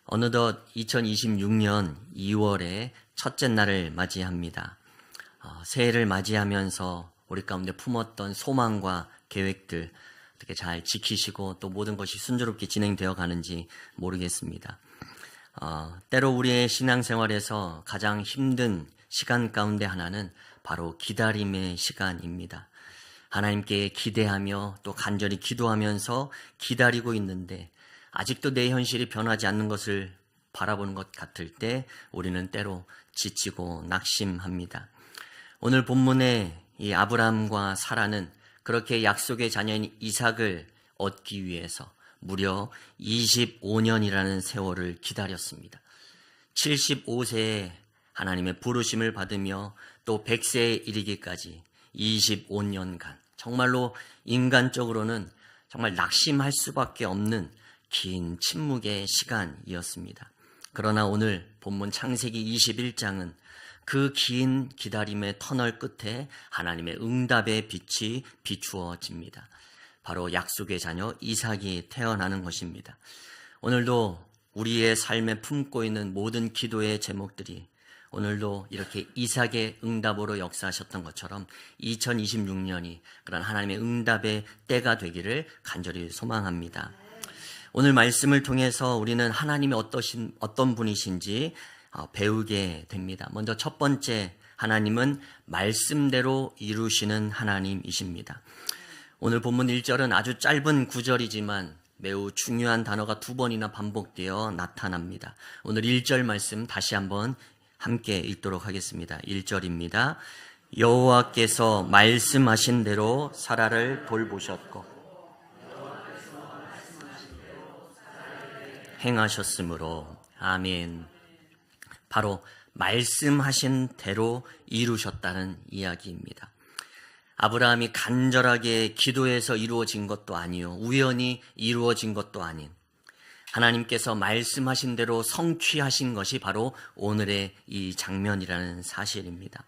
어느덧 2026년 2월에 첫째 날을 맞이합니다. 새해를 맞이하면서 우리 가운데 품었던 소망과 계획들 어떻게 잘 지키시고 또 모든 것이 순조롭게 진행되어 가는지 모르겠습니다. 때로 우리의 신앙생활에서 가장 힘든 시간 가운데 하나는 바로 기다림의 시간입니다. 하나님께 기대하며 또 간절히 기도하면서 기다리고 있는데 아직도 내 현실이 변하지 않는 것을 바라보는 것 같을 때 우리는 때로 지치고 낙심합니다. 오늘 본문의 이 아브라함과 사라는 그렇게 약속의 자녀인 이삭을 얻기 위해서 무려 25년이라는 세월을 기다렸습니다. 75세에 하나님의 부르심을 받으며 또 100세에 이르기까지 25년간 정말로 인간적으로는 정말 낙심할 수밖에 없는 긴 침묵의 시간이었습니다. 그러나 오늘 본문 창세기 21장은 그 긴 기다림의 터널 끝에 하나님의 응답의 빛이 비추어집니다. 바로 약속의 자녀 이삭이 태어나는 것입니다. 오늘도 우리의 삶에 품고 있는 모든 기도의 제목들이 오늘도 이렇게 이삭의 응답으로 역사하셨던 것처럼 2026년이 그런 하나님의 응답의 때가 되기를 간절히 소망합니다. 오늘 말씀을 통해서 우리는 하나님이 어떤 분이신지 배우게 됩니다. 먼저 첫 번째, 하나님은 말씀대로 이루시는 하나님이십니다. 오늘 본문 1절은 아주 짧은 구절이지만 매우 중요한 단어가 두 번이나 반복되어 나타납니다. 오늘 1절 말씀 다시 한번 함께 읽도록 하겠습니다. 1절입니다. 여호와께서 말씀하신 대로 사라를 돌보셨고 행하셨으므로. 아멘. 바로 말씀하신 대로 이루셨다는 이야기입니다. 아브라함이 간절하게 기도해서 이루어진 것도 아니요, 우연히 이루어진 것도 아닌 하나님께서 말씀하신 대로 성취하신 것이 바로 오늘의 이 장면이라는 사실입니다.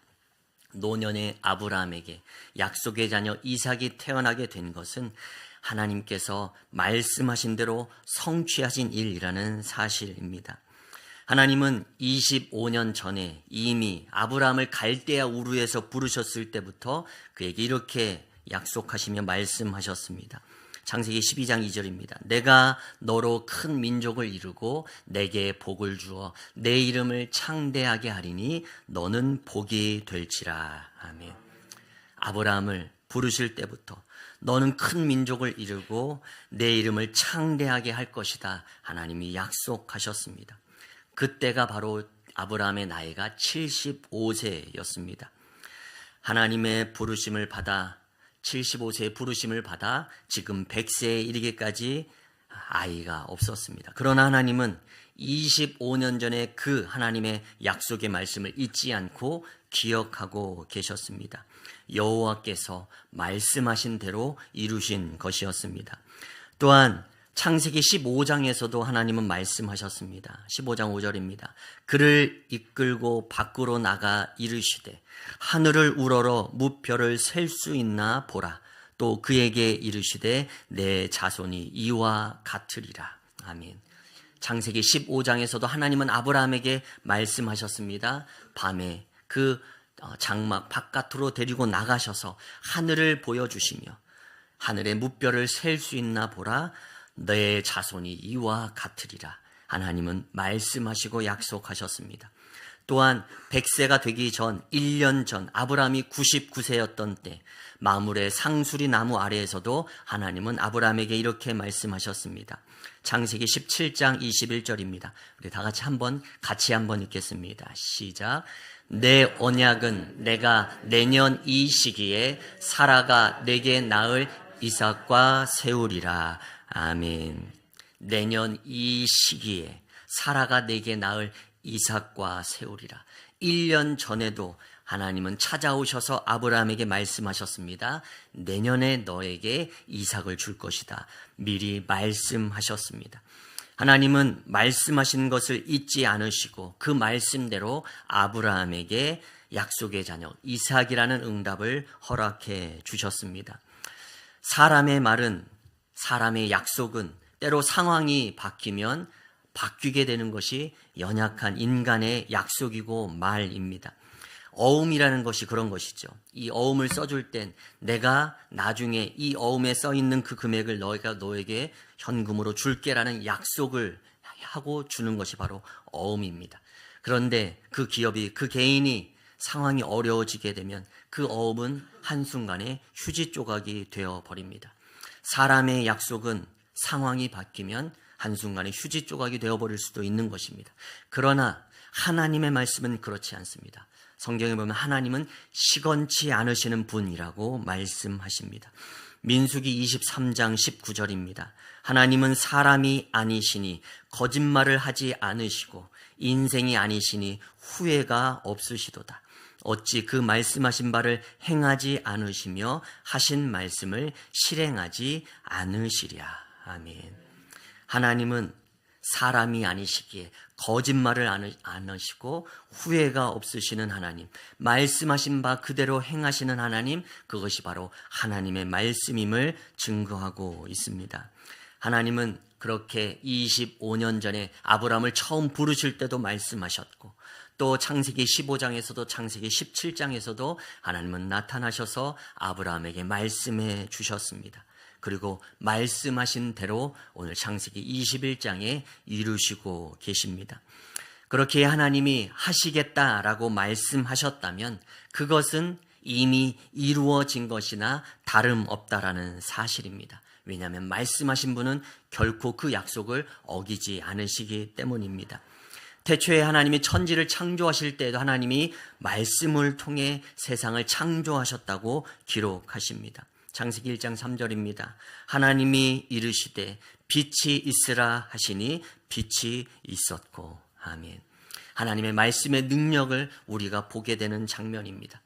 노년의 아브라함에게 약속의 자녀 이삭이 태어나게 된 것은 하나님께서 말씀하신 대로 성취하신 일이라는 사실입니다. 하나님은 25년 전에 이미 아브라함을 갈대아 우르에서 부르셨을 때부터 그에게 이렇게 약속하시며 말씀하셨습니다. 창세기 12장 2절입니다. 내가 너로 큰 민족을 이루고 내게 복을 주어 내 이름을 창대하게 하리니 너는 복이 될지라. 아멘. 아브라함을 부르실 때부터 너는 큰 민족을 이루고 내 이름을 창대하게 할 것이다. 하나님이 약속하셨습니다. 그때가 바로 아브라함의 나이가 75세였습니다. 하나님의 부르심을 받아 75세의 부르심을 받아 지금 100세에 이르기까지 아이가 없었습니다. 그러나 하나님은 25년 전에 그 하나님의 약속의 말씀을 잊지 않고 기억하고 계셨습니다. 여호와께서 말씀하신 대로 이루신 것이었습니다. 또한 창세기 15장에서도 하나님은 말씀하셨습니다. 15장 5절입니다. 그를 이끌고 밖으로 나가 이르시되 하늘을 우러러 무별을 셀 수 있나 보라. 또 그에게 이르시되 내 자손이 이와 같으리라. 아멘. 창세기 15장에서도 하나님은 아브라함에게 말씀하셨습니다. 밤에 그 장막 바깥으로 데리고 나가셔서 하늘을 보여주시며 하늘의 무별을 셀 수 있나 보라. 내 자손이 이와 같으리라. 하나님은 말씀하시고 약속하셨습니다. 또한 100세가 되기 전 1년 전 아브라함이 99세였던 때 마물의 상수리 나무 아래에서도 하나님은 아브라함에게 이렇게 말씀하셨습니다. 창세기 17장 21절입니다. 우리 다 같이 한번 읽겠습니다. 시작. 내 언약은 내가 내년 이 시기에 사라가 내게 낳을 이삭과 세우리라. 아멘. 내년 이 시기에 사라가 내게 낳을 이삭과 세우리라. 1년 전에도 하나님은 찾아오셔서 아브라함에게 말씀하셨습니다. 내년에 너에게 이삭을 줄 것이다. 미리 말씀하셨습니다. 하나님은 말씀하신 것을 잊지 않으시고 그 말씀대로 아브라함에게 약속의 자녀 이삭이라는 응답을 허락해 주셨습니다. 사람의 말은, 사람의 약속은 때로 상황이 바뀌면 바뀌게 되는 것이 연약한 인간의 약속이고 말입니다. 어음이라는 것이 그런 것이죠. 이 어음을 써줄 땐 내가 나중에 이 어음에 써있는 그 금액을 너희가 너에게 현금으로 줄게라는 약속을 하고 주는 것이 바로 어음입니다. 그런데 그 기업이, 그 개인이 상황이 어려워지게 되면 그 어음은 한순간에 휴지 조각이 되어버립니다. 사람의 약속은 상황이 바뀌면 한순간에 휴지 조각이 되어버릴 수도 있는 것입니다. 그러나 하나님의 말씀은 그렇지 않습니다. 성경에 보면 하나님은 시건치 않으시는 분이라고 말씀하십니다. 민수기 23장 19절입니다. 하나님은 사람이 아니시니 거짓말을 하지 않으시고 인생이 아니시니 후회가 없으시도다. 어찌 그 말씀하신 바를 행하지 않으시며 하신 말씀을 실행하지 않으시랴. 아멘. 하나님은 사람이 아니시기에 거짓말을 안 하시고 후회가 없으시는 하나님, 말씀하신 바 그대로 행하시는 하나님, 그것이 바로 하나님의 말씀임을 증거하고 있습니다. 하나님은 그렇게 25년 전에 아브라함을 처음 부르실 때도 말씀하셨고, 또 창세기 15장에서도 창세기 17장에서도 하나님은 나타나셔서 아브라함에게 말씀해 주셨습니다. 그리고 말씀하신 대로 오늘 창세기 21장에 이루시고 계십니다. 그렇게 하나님이 하시겠다라고 말씀하셨다면 그것은 이미 이루어진 것이나 다름없다라는 사실입니다. 왜냐하면 말씀하신 분은 결코 그 약속을 어기지 않으시기 때문입니다. 태초에 하나님이 천지를 창조하실 때에도 하나님이 말씀을 통해 세상을 창조하셨다고 기록하십니다. 창세기 1장 3절입니다. 하나님이 이르시되 빛이 있으라 하시니 빛이 있었고. 아멘. 하나님의 말씀의 능력을 우리가 보게 되는 장면입니다.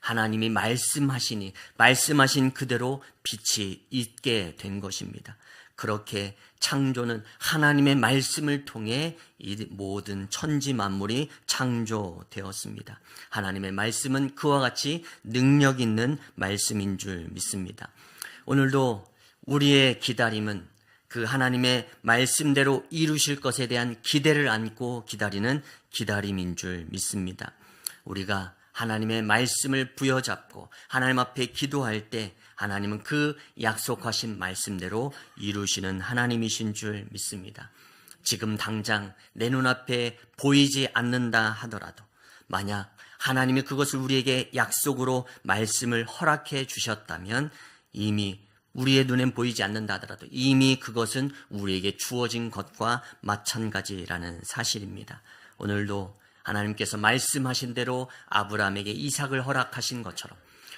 하나님이 말씀하시니 말씀하신 그대로 빛이 있게 된 것입니다. 그렇게 창조는 하나님의 말씀을 통해 이 모든 천지 만물이 창조되었습니다. 하나님의 말씀은 그와 같이 능력 있는 말씀인 줄 믿습니다. 오늘도 우리의 기다림은 그 하나님의 말씀대로 이루실 것에 대한 기대를 안고 기다리는 기다림인 줄 믿습니다. 우리가 하나님의 말씀을 부여잡고 하나님 앞에 기도할 때 하나님은 그 약속하신 말씀대로 이루시는 하나님이신 줄 믿습니다. 지금 당장 내 눈앞에 보이지 않는다 하더라도 만약 하나님이 그것을 우리에게 약속으로 말씀을 허락해 주셨다면 이미 우리의 눈엔 보이지 않는다 하더라도 이미 그것은 우리에게 주어진 것과 마찬가지라는 사실입니다. 오늘도 하나님께서 말씀하신 대로 아브라함에게 이삭을 허락하신 것처럼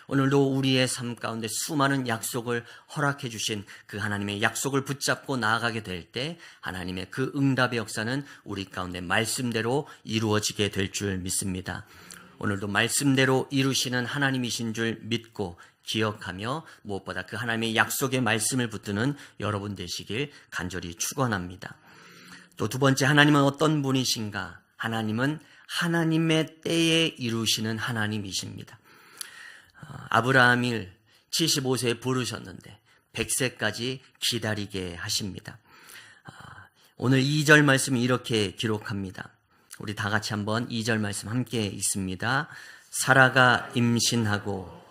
오늘도 우리의 삶 가운데 수많은 약속을 허락해 주신 그 하나님의 약속을 붙잡고 나아가게 될 때 하나님의 그 응답의 역사는 우리 가운데 말씀대로 이루어지게 될 줄 믿습니다. 오늘도 말씀대로 이루시는 하나님이신 줄 믿고 기억하며 무엇보다 그 하나님의 약속의 말씀을 붙드는 여러분 되시길 간절히 축원합니다. 또 두 번째, 하나님은 어떤 분이신가? 하나님은 하나님의 때에 이루시는 하나님이십니다. 아브라함을 75세에 부르셨는데 100세까지 기다리게 하십니다. 오늘 2절 말씀이 이렇게 기록합니다. 우리 다 같이 한번 2절 말씀 함께 읽습니다. 사라가 임신하고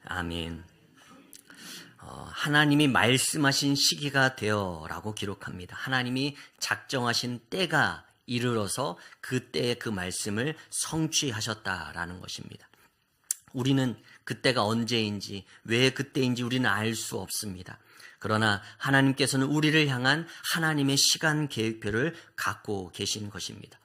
아멘. 하나님이 말씀하신 시기가 되어라고 기록합니다. 하나님이 작정하신 때가 이르러서 그때의 그 말씀을 성취하셨다라는 것입니다. 우리는 그때가 언제인지 왜 그때인지 우리는 알 수 없습니다. 그러나 하나님께서는 우리를 향한 하나님의 시간 계획표를 갖고 계신 것입니다.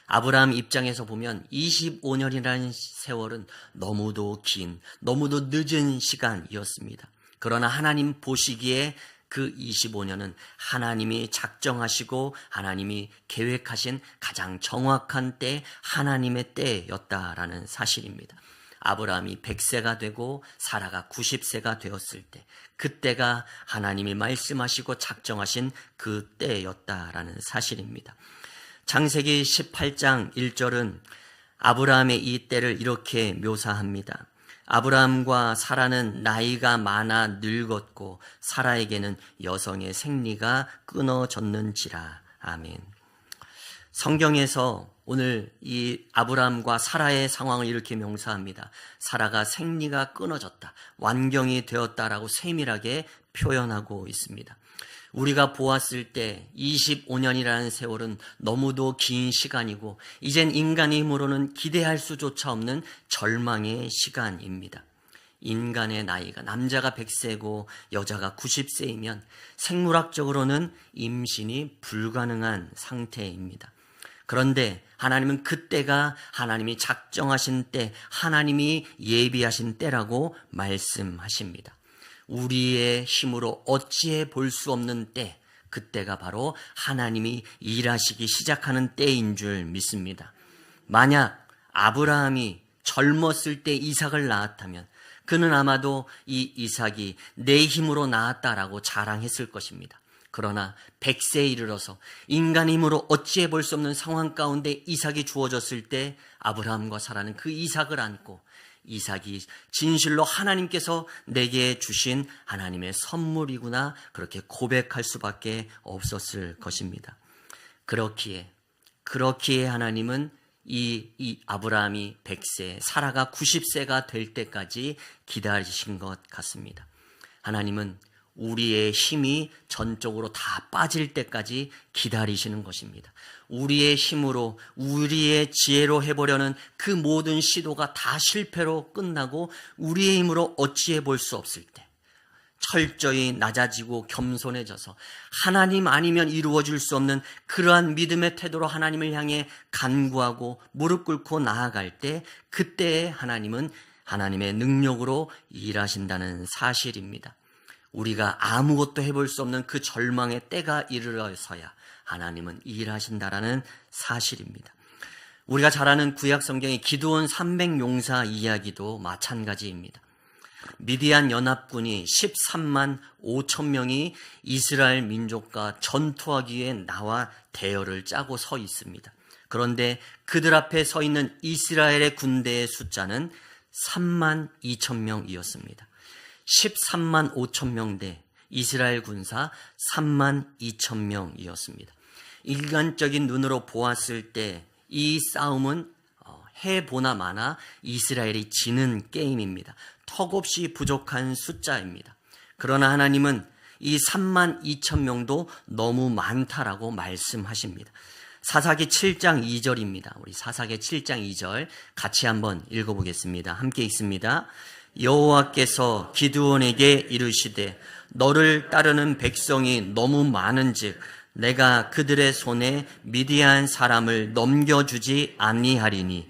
아브라함 입장에서 보면 25년이라는 세월은 너무도 긴, 너무도 늦은 시간이었습니다. 그러나 하나님 보시기에 그 25년은 하나님이 작정하시고 하나님이 계획하신 가장 정확한 때, 하나님의 때였다라는 사실입니다. 아브라함이 100세가 되고 사라가 90세가 되었을 때, 그때가 하나님이 말씀하시고 작정하신 그 때였다라는 사실입니다. 창세기 18장 1절은 아브라함의 이 때를 이렇게 묘사합니다. 아브라함과 사라는 나이가 많아 늙었고 사라에게는 여성의 생리가 끊어졌는지라. 아멘. 성경에서 오늘 이 아브라함과 사라의 상황을 이렇게 묘사합니다. 사라가 생리가 끊어졌다, 완경이 되었다라고 세밀하게 표현하고 있습니다. 우리가 보았을 때 25년이라는 세월은 너무도 긴 시간이고 이젠 인간의 힘으로는 기대할 수조차 없는 절망의 시간입니다. 인간의 나이가 남자가 100세고 여자가 90세이면 생물학적으로는 임신이 불가능한 상태입니다. 그런데 하나님은 그때가 하나님이 작정하신 때, 하나님이 예비하신 때라고 말씀하십니다. 우리의 힘으로 어찌해 볼 수 없는 때, 그때가 바로 하나님이 일하시기 시작하는 때인 줄 믿습니다. 만약 아브라함이 젊었을 때 이삭을 낳았다면 그는 아마도 이 이삭이 내 힘으로 낳았다라고 자랑했을 것입니다. 그러나 100세에 이르러서 인간의 힘으로 어찌해 볼 수 없는 상황 가운데 이삭이 주어졌을 때 아브라함과 사라는 그 이삭을 안고 이삭이 진실로 하나님께서 내게 주신 하나님의 선물이구나, 그렇게 고백할 수밖에 없었을 것입니다. 그렇기에 하나님은 이 아브라함이 100세, 사라가 90세가 될 때까지 기다리신 것 같습니다. 하나님은 우리의 힘이 전적으로 다 빠질 때까지 기다리시는 것입니다. 우리의 힘으로, 우리의 지혜로 해보려는 그 모든 시도가 다 실패로 끝나고 우리의 힘으로 어찌해 볼 수 없을 때 철저히 낮아지고 겸손해져서 하나님 아니면 이루어질 수 없는 그러한 믿음의 태도로 하나님을 향해 간구하고 무릎 꿇고 나아갈 때, 그때에 하나님은 하나님의 능력으로 일하신다는 사실입니다. 우리가 아무것도 해볼 수 없는 그 절망의 때가 이르러서야 하나님은 일하신다라는 사실입니다. 우리가 잘 아는 구약 성경의 기드온 300용사 이야기도 마찬가지입니다. 미디안 연합군이 13만 5천 명이 이스라엘 민족과 전투하기 위해 나와 대열을 짜고 서 있습니다. 그런데 그들 앞에 서 있는 이스라엘의 군대의 숫자는 3만 2천 명이었습니다. 13만 5천 명 대 이스라엘 군사 3만 2천 명이었습니다. 일관적인 눈으로 보았을 때 이 싸움은 해보나 마나 이스라엘이 지는 게임입니다. 턱없이 부족한 숫자입니다. 그러나 하나님은 이 3만 2천 명도 너무 많다라고 말씀하십니다. 사사기 7장 2절입니다. 우리 사사기 7장 2절 같이 한번 읽어보겠습니다. 함께 읽습니다. 여호와께서 기드온에게 이르시되 너를 따르는 백성이 너무 많은즉 내가 그들의 손에 미디안 사람을 넘겨주지 아니하리니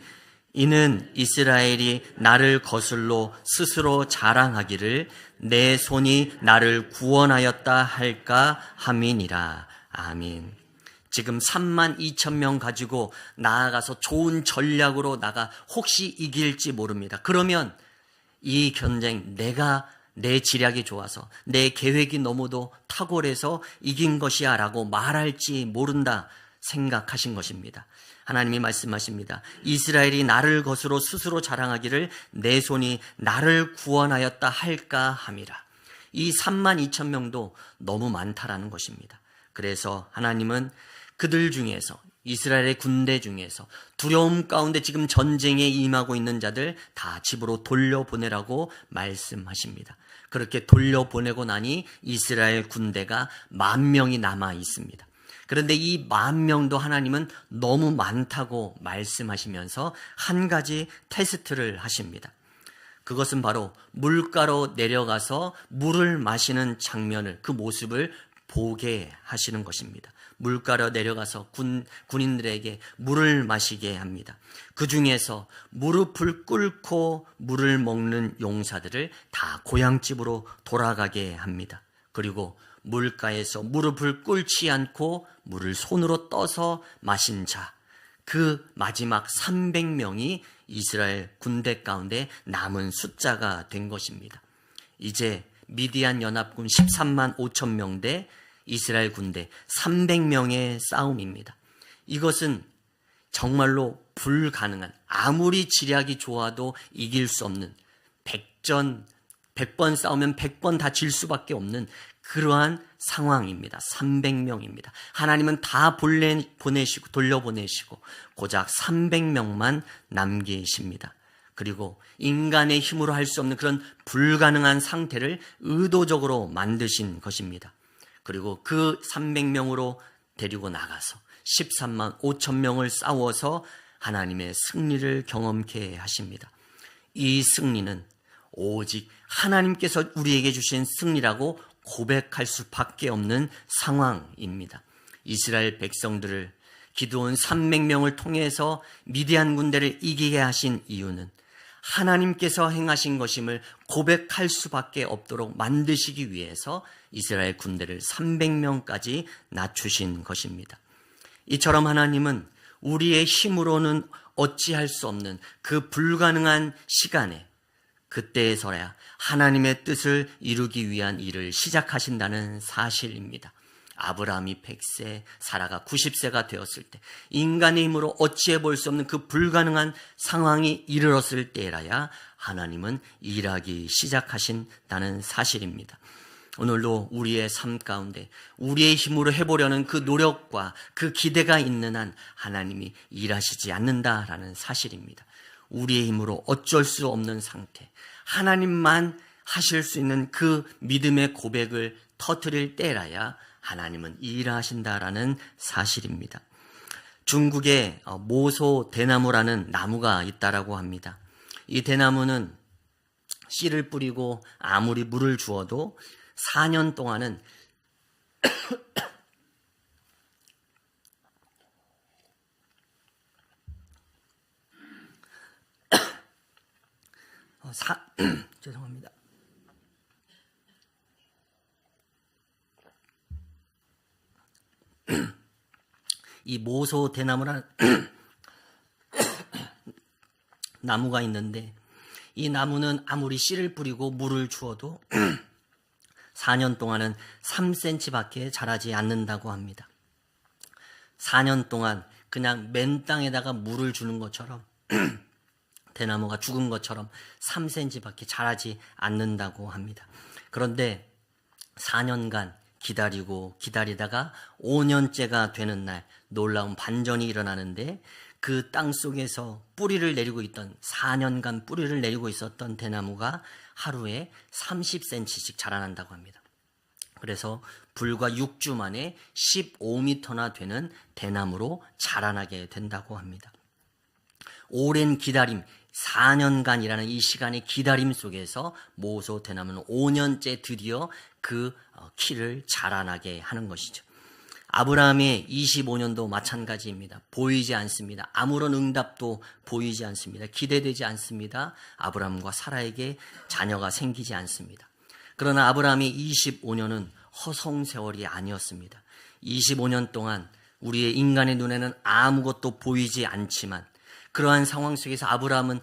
이는 이스라엘이 나를 거슬러 스스로 자랑하기를 내 손이 나를 구원하였다 할까 함이니라. 아멘. 지금 3만 2천 명 가지고 나아가서 좋은 전략으로 나가 혹시 이길지 모릅니다. 그러면 이 전쟁 내 지략이 좋아서 내 계획이 너무도 탁월해서 이긴 것이야 라고 말할지 모른다 생각하신 것입니다. 하나님이 말씀하십니다. 이스라엘이 나를 거스러 스스로 자랑하기를 내 손이 나를 구원하였다 할까 함이라. 이 3만 2천 명도 너무 많다라는 것입니다. 그래서 하나님은 그들 중에서, 이스라엘의 군대 중에서 두려움 가운데 지금 전쟁에 임하고 있는 자들 다 집으로 돌려보내라고 말씀하십니다. 그렇게 돌려보내고 나니 이스라엘 군대가 10,000명이 남아 있습니다. 그런데 이 10,000명도 하나님은 너무 많다고 말씀하시면서 한 가지 테스트를 하십니다. 그것은 바로 물가로 내려가서 물을 마시는 장면을, 그 모습을 보게 하시는 것입니다. 물가로 내려가서 군인들에게 물을 마시게 합니다. 그 중에서 무릎을 꿇고 물을 먹는 용사들을 다 고향집으로 돌아가게 합니다. 그리고 물가에서 무릎을 꿇지 않고 물을 손으로 떠서 마신 자, 그 마지막 300명이 이스라엘 군대 가운데 남은 숫자가 된 것입니다. 이제 미디안 연합군 13만 5천 명 대 이스라엘 군대 300명의 싸움입니다. 이것은 정말로 불가능한, 아무리 지략이 좋아도 이길 수 없는, 백전 100번 싸우면 100번 다 질 수밖에 없는 그러한 상황입니다. 300명입니다. 하나님은 다 보내시고 돌려보내시고 고작 300명만 남기십니다. 그리고 인간의 힘으로 할 수 없는 그런 불가능한 상태를 의도적으로 만드신 것입니다. 그리고 그 300명으로 데리고 나가서 13만 5천 명을 싸워서 하나님의 승리를 경험케 하십니다. 이 승리는 오직 하나님께서 우리에게 주신 승리라고 고백할 수밖에 없는 상황입니다. 이스라엘 백성들을 기드온 300명을 통해서 미디안 군대를 이기게 하신 이유는 하나님께서 행하신 것임을 고백할 수밖에 없도록 만드시기 위해서 이스라엘 군대를 300명까지 낮추신 것입니다. 이처럼 하나님은 우리의 힘으로는 어찌할 수 없는 그 불가능한 시간에 그때에서야 하나님의 뜻을 이루기 위한 일을 시작하신다는 사실입니다. 아브라함이 100세, 사라가 90세가 되었을 때 인간의 힘으로 어찌해 볼 수 없는 그 불가능한 상황이 이르렀을 때라야 하나님은 일하기 시작하신다는 사실입니다. 오늘도 우리의 삶 가운데 우리의 힘으로 해보려는 그 노력과 그 기대가 있는 한 하나님이 일하시지 않는다라는 사실입니다. 우리의 힘으로 어쩔 수 없는 상태, 하나님만 하실 수 있는 그 믿음의 고백을 터뜨릴 때라야 하나님은 일하신다라는 사실입니다. 중국에 모소 대나무라는 나무가 있다라고 합니다. 이 대나무는 씨를 뿌리고 아무리 물을 주어도 4년 동안은 죄송합니다. 이 모소 대나무라는 나무가 있는데 이 나무는 아무리 씨를 뿌리고 물을 주어도 4년 동안은 3cm밖에 자라지 않는다고 합니다. 4년 동안 그냥 맨 땅에다가 물을 주는 것처럼 대나무가 죽은 것처럼 3cm밖에 자라지 않는다고 합니다. 그런데 4년간 기다리고 기다리다가 5년째가 되는 날 놀라운 반전이 일어나는데 그 땅 속에서 뿌리를 내리고 있던 4년간 뿌리를 내리고 있었던 대나무가 하루에 30cm씩 자라난다고 합니다. 그래서 불과 6주 만에 15m나 되는 대나무로 자라나게 된다고 합니다. 오랜 기다림, 4년간이라는 이 시간의 기다림 속에서 모소 대나무는 5년째 드디어 그 키를 자라나게 하는 것이죠. 아브라함의 25년도 마찬가지입니다. 보이지 않습니다. 아무런 응답도 보이지 않습니다. 기대되지 않습니다. 아브라함과 사라에게 자녀가 생기지 않습니다. 그러나 아브라함의 25년은 허송세월이 아니었습니다. 25년 동안 우리의 인간의 눈에는 아무것도 보이지 않지만 그러한 상황 속에서 아브라함은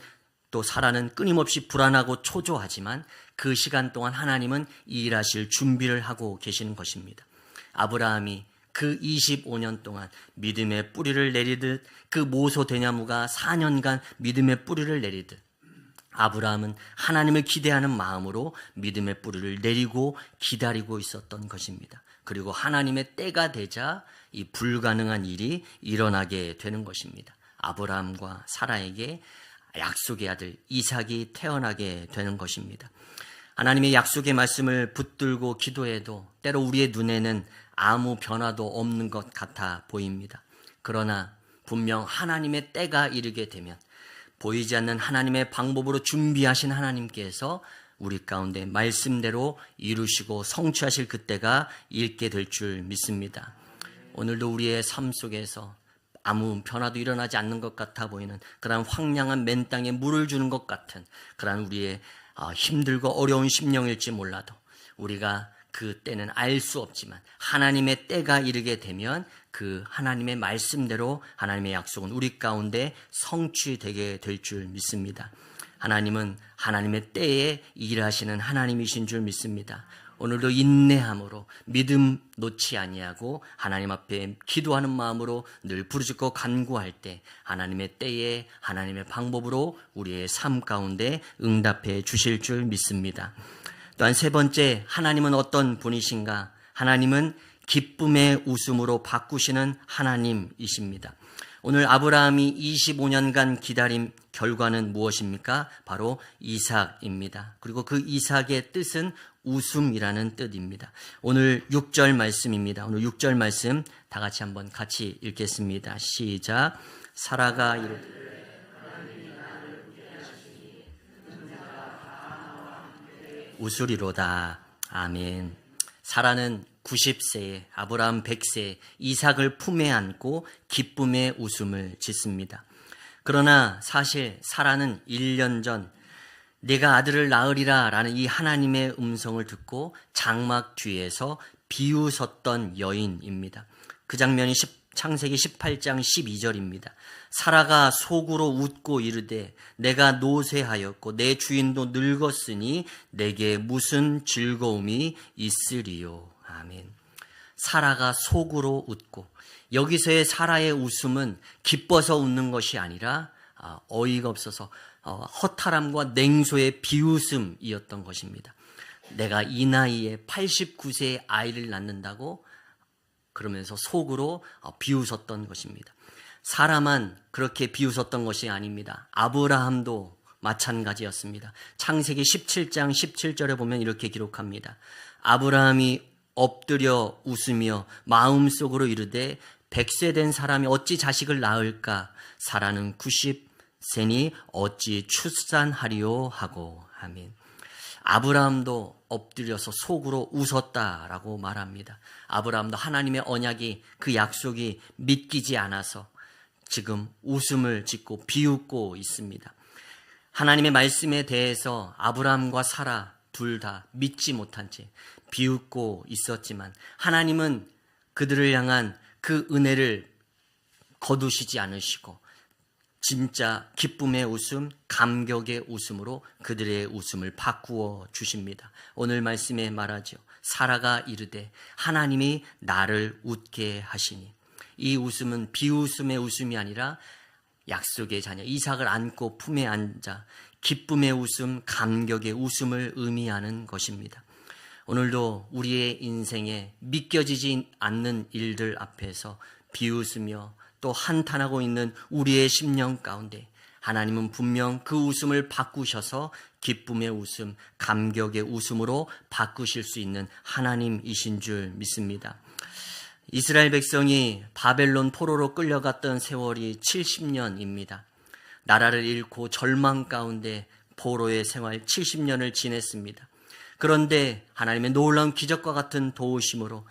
또 사라는 끊임없이 불안하고 초조하지만 그 시간 동안 하나님은 일하실 준비를 하고 계시는 것입니다. 아브라함이 그 25년 동안 믿음의 뿌리를 내리듯 그 모소 대나무가 4년간 믿음의 뿌리를 내리듯 아브라함은 하나님을 기대하는 마음으로 믿음의 뿌리를 내리고 기다리고 있었던 것입니다. 그리고 하나님의 때가 되자 이 불가능한 일이 일어나게 되는 것입니다. 아브라함과 사라에게 약속의 아들 이삭이 태어나게 되는 것입니다. 하나님의 약속의 말씀을 붙들고 기도해도 때로 우리의 눈에는 아무 변화도 없는 것 같아 보입니다. 그러나 분명 하나님의 때가 이르게 되면 보이지 않는 하나님의 방법으로 준비하신 하나님께서 우리 가운데 말씀대로 이루시고 성취하실 그때가 있게 될 줄 믿습니다. 오늘도 우리의 삶 속에서 아무 변화도 일어나지 않는 것 같아 보이는 그러한 황량한 맨 땅에 물을 주는 것 같은 그러한 우리의 힘들고 어려운 심령일지 몰라도 우리가 그 때는 알 수 없지만 하나님의 때가 이르게 되면 그 하나님의 말씀대로 하나님의 약속은 우리 가운데 성취되게 될 줄 믿습니다. 하나님은 하나님의 때에 일하시는 하나님이신 줄 믿습니다. 오늘도 인내함으로 믿음 놓지 아니하고 하나님 앞에 기도하는 마음으로 늘 부르짖고 간구할 때 하나님의 때에 하나님의 방법으로 우리의 삶 가운데 응답해 주실 줄 믿습니다. 또한 세 번째, 하나님은 어떤 분이신가? 하나님은 기쁨의 웃음으로 바꾸시는 하나님이십니다. 오늘 아브라함이 25년간 기다린 결과는 무엇입니까? 바로 이삭입니다. 그리고 그 이삭의 뜻은 웃음이라는 뜻입니다. 오늘 6절 말씀입니다. 오늘 6절 말씀 다 같이 읽겠습니다. 시작. 사라가 이르되 웃으리로다. 아멘. 사라는 90세에 아브라함 100세에 이삭을 품에 안고 기쁨의 웃음을 짓습니다. 그러나 사실 사라는 1년 전 내가 아들을 낳으리라 라는 이 하나님의 음성을 듣고 장막 뒤에서 비웃었던 여인입니다. 그 장면이 창세기 18장 12절입니다. 사라가 속으로 웃고 이르되 내가 노쇠하였고 내 주인도 늙었으니 내게 무슨 즐거움이 있으리요. 아멘. 사라가 속으로 웃고, 여기서의 사라의 웃음은 기뻐서 웃는 것이 아니라 어이가 없어서 허탈함과 냉소의 비웃음이었던 것입니다. 내가 이 나이에 89세의 아이를 낳는다고 그러면서 속으로 비웃었던 것입니다. 사라만 그렇게 비웃었던 것이 아닙니다. 아브라함도 마찬가지였습니다. 창세기 17장 17절에 보면 이렇게 기록합니다. 아브라함이 엎드려 웃으며 마음속으로 이르되 100세 된 사람이 어찌 자식을 낳을까? 사라는 90세니 어찌 출산하리요 하고. 아멘. 아브라함도 엎드려서 속으로 웃었다라고 말합니다. 아브라함도 하나님의 언약이, 그 약속이 믿기지 않아서 지금 웃음을 짓고 비웃고 있습니다. 하나님의 말씀에 대해서 아브라함과 사라 둘 다 믿지 못한 채 비웃고 있었지만 하나님은 그들을 향한 그 은혜를 거두시지 않으시고 진짜 기쁨의 웃음, 감격의 웃음으로 그들의 웃음을 바꾸어 주십니다. 오늘 말씀에 말하죠. 사라가 이르되 하나님이 나를 웃게 하시니. 이 웃음은 비웃음의 웃음이 아니라 약속의 자녀 이삭을 안고 품에 앉아 기쁨의 웃음, 감격의 웃음을 의미하는 것입니다. 오늘도 우리의 인생에 믿겨지지 않는 일들 앞에서 비웃으며 또 한탄하고 있는 우리의 심령 가운데 하나님은 분명 그 웃음을 바꾸셔서 기쁨의 웃음, 감격의 웃음으로 바꾸실 수 있는 하나님이신 줄 믿습니다. 이스라엘 백성이 바벨론 포로로 끌려갔던 세월이 70년입니다. 나라를 잃고 절망 가운데 포로의 생활 70년을 지냈습니다. 그런데 하나님의 놀라운 기적과 같은 도우심으로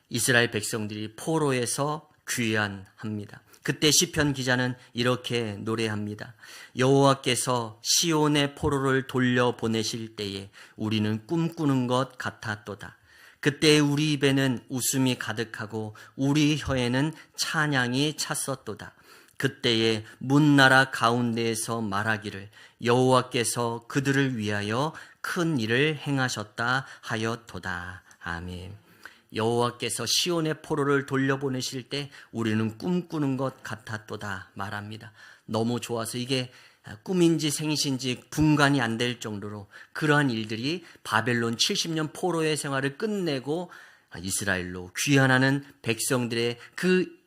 이스라엘 백성들이 포로에서 귀환합니다. 그때 시편 기자는 이렇게 노래합니다. 여호와께서 시온의 포로를 돌려보내실 때에 우리는 꿈꾸는 것 같았도다. 그때 우리 입에는 웃음이 가득하고 우리 혀에는 찬양이 찼었도다. 그때에 문나라 가운데에서 말하기를 여호와께서 그들을 위하여 큰 일을 행하셨다 하였도다. 아멘. 여호와께서 시온의 포로를 돌려보내실 때 우리는 꿈꾸는 것 같았도다 말합니다. 너무 좋아서 이게 꿈인지 생신지 분간이 안 될 정도로 그러한 일들이 바벨론 70년 포로의 생활을 끝내고 이스라엘로 귀환하는 백성들의 그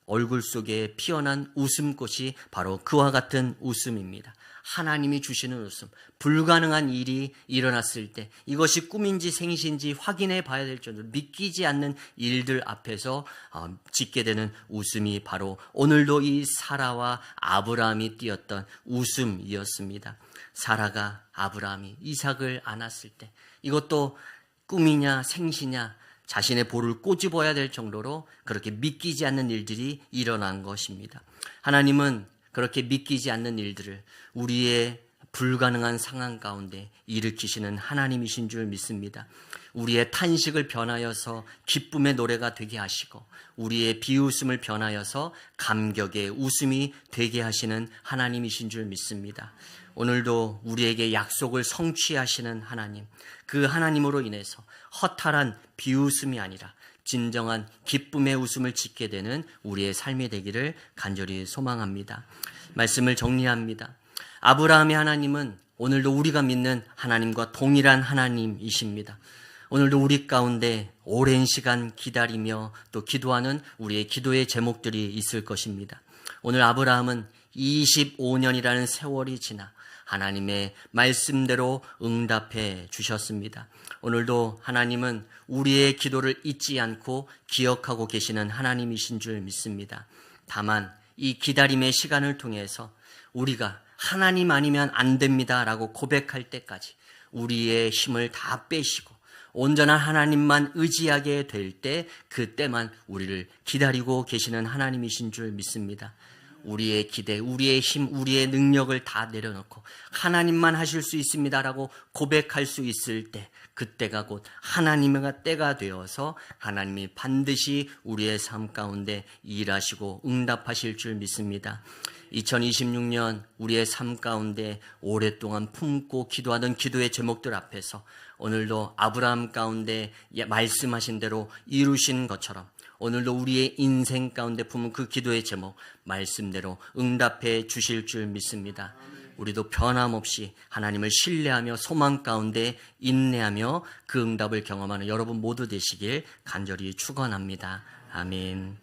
얼굴 속에 피어난 웃음꽃이 바로 그와 같은 웃음입니다. 하나님이 주시는 웃음, 불가능한 일이 일어났을 때 이것이 꿈인지 생신지 확인해 봐야 될 정도로 믿기지 않는 일들 앞에서 짓게 되는 웃음이 바로 오늘도 이 사라와 아브라함이 띄었던 웃음이었습니다. 사라가 아브라함이 이삭을 안았을 때 이것도 꿈이냐 생시냐 자신의 볼을 꼬집어야 될 정도로 그렇게 믿기지 않는 일들이 일어난 것입니다. 하나님은 그렇게 믿기지 않는 일들을 우리의 불가능한 상황 가운데 일으키시는 하나님이신 줄 믿습니다. 우리의 탄식을 변하여서 기쁨의 노래가 되게 하시고 우리의 비웃음을 변하여서 감격의 웃음이 되게 하시는 하나님이신 줄 믿습니다. 오늘도 우리에게 약속을 성취하시는 하나님, 그 하나님으로 인해서 허탈한 비웃음이 아니라 진정한 기쁨의 웃음을 짓게 되는 우리의 삶이 되기를 간절히 소망합니다. 말씀을 정리합니다. 아브라함의 하나님은 오늘도 우리가 믿는 하나님과 동일한 하나님이십니다. 오늘도 우리 가운데 오랜 시간 기다리며 또 기도하는 우리의 기도의 제목들이 있을 것입니다. 오늘 아브라함은 25년이라는 세월이 지나 하나님의 말씀대로 응답해 주셨습니다. 오늘도 하나님은 우리의 기도를 잊지 않고 기억하고 계시는 하나님이신 줄 믿습니다. 다만 이 기다림의 시간을 통해서 우리가 하나님 아니면 안 됩니다라고 고백할 때까지 우리의 힘을 다 빼시고 온전한 하나님만 의지하게 될 때 그때만 우리를 기다리고 계시는 하나님이신 줄 믿습니다. 우리의 기대, 우리의 힘, 우리의 능력을 다 내려놓고 하나님만 하실 수 있습니다라고 고백할 수 있을 때 그때가 곧 하나님의 때가 되어서 하나님이 반드시 우리의 삶 가운데 일하시고 응답하실 줄 믿습니다. 2026년 우리의 삶 가운데 오랫동안 품고 기도하던 기도의 제목들 앞에서 오늘도 아브라함 가운데 말씀하신 대로 이루신 것처럼 오늘도 우리의 인생 가운데 품은 그 기도의 제목 말씀대로 응답해 주실 줄 믿습니다. 우리도 변함없이 하나님을 신뢰하며 소망 가운데 인내하며 그 응답을 경험하는 여러분 모두 되시길 간절히 축원합니다. 아멘.